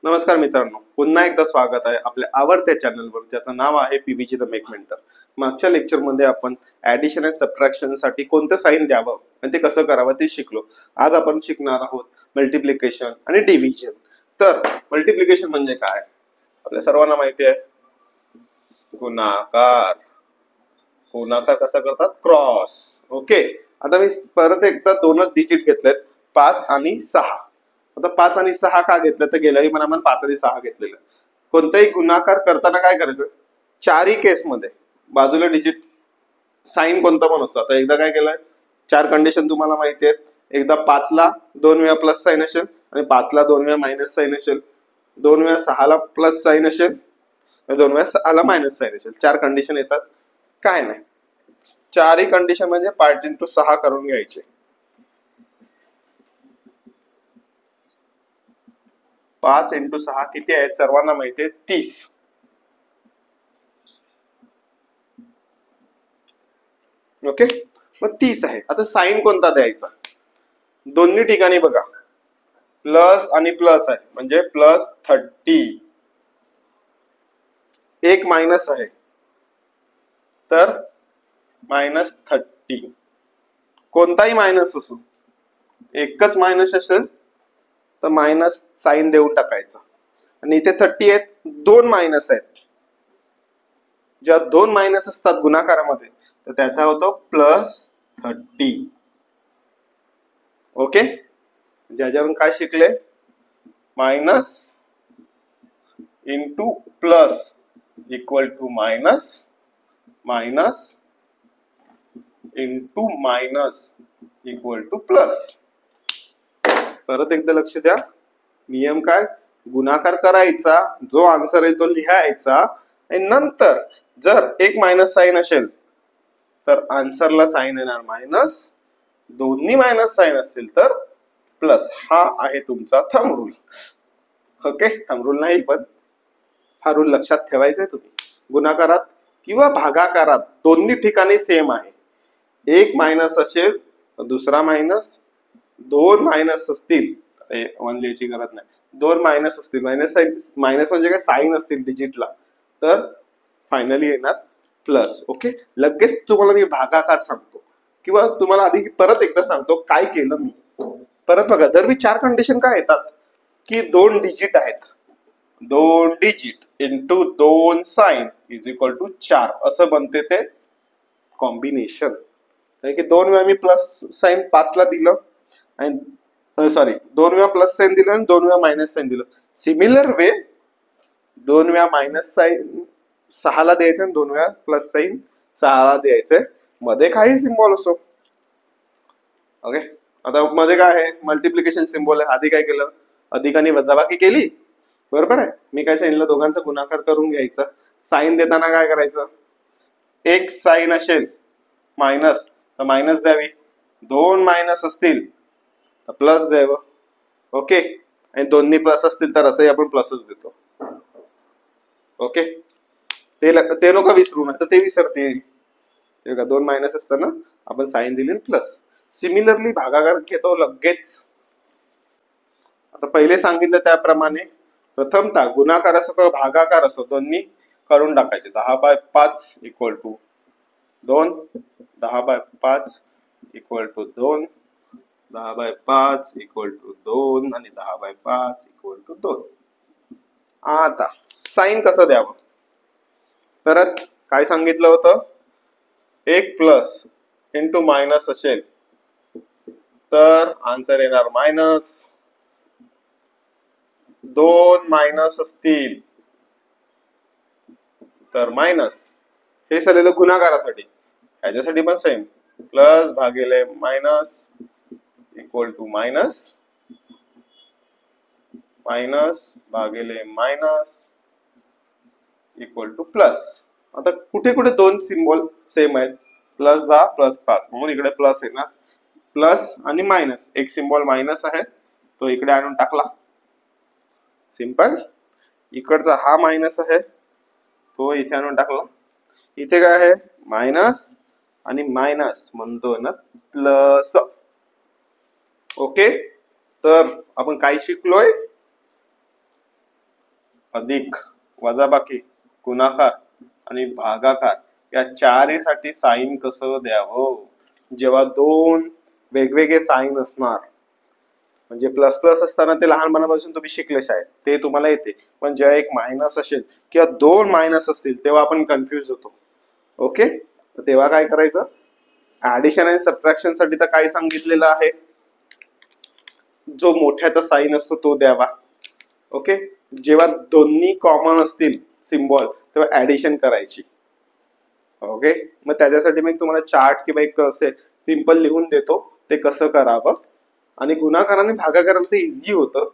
नमस्कार मित्रांनो, पुन्हा एकदा स्वागत आहे आपल्या आवडत्या चॅनलवर ज्याचं नाव आहे पीबीजी द मेक मेंटर. मागच्या लेक्चरमध्ये आपण ऍडिशन आणि सबट्रॅक्शन साठी कोणतं साइन द्यावं आणि ते कसं करावं ते शिकलो. आज आपण शिकणार आहोत मल्टिप्लिकेशन आणि डिव्हिजन. तर मल्टिप्लिकेशन म्हणजे काय आपल्या सर्वांना माहिती आहे. गुणाकार. गुणाकार कसा करतात? क्रॉस. ओके, आता मी परत एकदा दोनच डिजिट घेतलेत, 5 आणि 6. आता 5 आणि 6 का घेतलं तर गेल्याही पण आपण 5 आणि 6 घेतलेलं. कोणताही गुणाकार करताना काय करायचं? चारही केसमध्ये बाजूला डिजिट साइन कोणता पण असतो. आता एकदा काय केलंय, चार कंडिशन तुम्हाला माहिती आहेत. एकदा 5 ला 2 वेळा प्लस साइन असेल आणि 5 ला 2 वेळा मायनस साइन असेल, 2 वेळा 6 ला प्लस साइन असेल आणि 2 वेळा 6 ला मायनस साइन असेल. चार कंडिशन येतात. काय नाही, चारही कंडिशन म्हणजे पार्ट इंटू 6 करून घ्यायचे. 5 इंटू 6 किती आहेत सर्वांना माहिती आहे? 30. ओके, मग 30 आहे. आता साइन कोणता द्यायचा? दोन्ही ठिकाणी बघा प्लस आणि प्लस आहे म्हणजे प्लस 30. एक मायनस आहे तर -30. कोणताही मायनस असो, एकच मायनस असेल तर मायनस साइन देऊन टाकायचं. आणि इथे 30 आहेत, दोन मायनस आहेत. ज्या दोन मायनस असतात गुणाकारामध्ये तर त्याचा होतो +30. ओके, ज्याच्यावरून काय शिकले? Minus into plus equal to minus, minus into minus equal to plus. परत एकदा लक्ष द्या, नियम काय? गुणाकार करायचा, जो आन्सर आहे तो लिहायचा आणि नंतर जर एक मायनस साइन असेल तर आन्सरला साइन येणार मायनस, दोन्ही मायनस साइन असतील तर प्लस. हा आहे तुमचा thumb rule. Okay, thumb rule नाही पण हा रूल लक्षात ठेवायचा आहे तुम्ही. गुणाकारात किंवा भागाकारात दोन्ही ठिकाणी सेम आहे. एक मायनस असेल तर दुसरा मायनस, दोन मायनस असतील, वन लिहायची गरज नाही, दोन मायनस असतील, मायनस म्हणजे काय साइन असतील डिजिटला तर फायनली येणार प्लस. ओके, लगेच तुम्हाला मी भागाकार सांगतो किंवा तुम्हाला आधी परत एकदा सांगतो काय केलं मी. परत बघा, दरवी चार कंडिशन काय येतात की दोन डिजिट आहेत, दोन डिजिट इंटू दोन साइन इज इक्वल टू 4 असं बनते ते कॉम्बिनेशन. की दोन वेळा मी प्लस साइन 5 ला दिलं आणि सॉरी 2 वेळा प्लस साइन दिलं आणि 2 वेळा मायनस साइन दिलं. सिमिलर वे 2 वेळा मायनस साइन 6 ला द्यायचं आणि 2 वेळा प्लस साइन 6 ला द्यायचंय. मध्ये काही सिम्बॉल असो. ओके, आता मध्ये काय आहे? मल्टिप्लिकेशन सिम्बॉल आहे. आधी काय केलं? अधिक आणि वजाबाकी केली, बरोबर आहे. मी काय सांगितलं? दोघांचा गुणाकार करून घ्यायचा. साइन देताना काय करायचं? एक साइन असेल मायनस तर मायनस द्यावी, दोन मायनस असतील तर प्लस द्यावं. ओके, आणि दोन्ही प्लस असतील तर असंही आपण प्लसच देतो. ओके, ते लोक विसरू नये तर ते विसरतील. दोन मायनस असताना आपण साइन दिली प्लस. सिमिलरली भागाकार घेतो लगेच. आता पहिले सांगितलं त्याप्रमाणे प्रथमतः गुणाकार असो किंवा भागाकार असो दोन्ही करून टाकायचे. 10/5 equal to 2, 10/5 equal to 2, 10/5 equal to 2 आणि 10/5 इक्वल टू 2. आता साइन कसं द्यावं? परत काय सांगितलं होतं? एक प्लस इंटू मायनस असेल तर आन्सर येणार मायनस, दोन मायनस असतील तर मायनस. हे झालेलं गुणाकारासाठी. ह्याच्यासाठी पण सेम, प्लस भागिले minus equal to minus, minus भागिले मायनस इक्वल टू प्लस. आता कुठे कुठे दोन सिम्बॉल सेम आहेत, +10 +5 म्हणून इकडे प्लस येणार. प्लस आणि मायनस, एक सिम्बॉल मायनस आहे तो इकडे आणून टाकला, सिंपल. इकडचा हा मायनस आहे तो इथे आणून टाकला. इथे काय आहे? मायनस आणि मायनस म्हणतो ना प्लस. ओके, तर आपण काय शिकलोय? अधिक, वजाबाकी, गुणाकार आणि भागाकार या चारीसाठी साइन कसं द्यावं. जेव्हा दोन वेगवेगळे साइन असणार, म्हणजे प्लस प्लस असताना ते लहानपणापासून तुम्ही शिकले शाळेत, ते तुम्हाला येते. पण जेव्हा एक मायनस असेल किंवा दोन मायनस असतील तेव्हा आपण कन्फ्युज होतो. ओके, तेव्हा काय करायचं, ऍडिशन आणि सबट्रॅक्शन साठी तर काय सांगितलेलं आहे, जो मोठ्याचा साइन असतो तो द्यावा. ओके, जेव्हा दोन्ही कॉमन असतील सिम्बॉल तेव्हा ऍडिशन करायची. ओके, मग त्याच्यासाठी मी तुम्हाला चार्ट किंवा एक सिंपल लिहून देतो, ते कसं करावं. आणि गुणाकाराने भागाकाराला ते इझी होतं.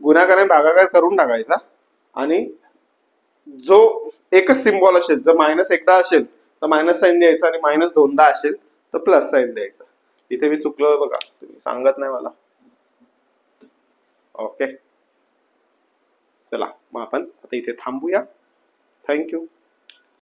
गुणाकाराने भागाकार करून टाकायचा आणि जो एकच सिम्बॉल असेल, जर मायनस एकदा असेल तर मायनस साईन द्यायचा आणि मायनस दोनदा असेल तर प्लस साईन द्यायचा. इथे मी चुकलो बघा, तुम्ही सांगत नाही मला. ओके, चला मग आपण आता इथे थांबूया. थँक्यू.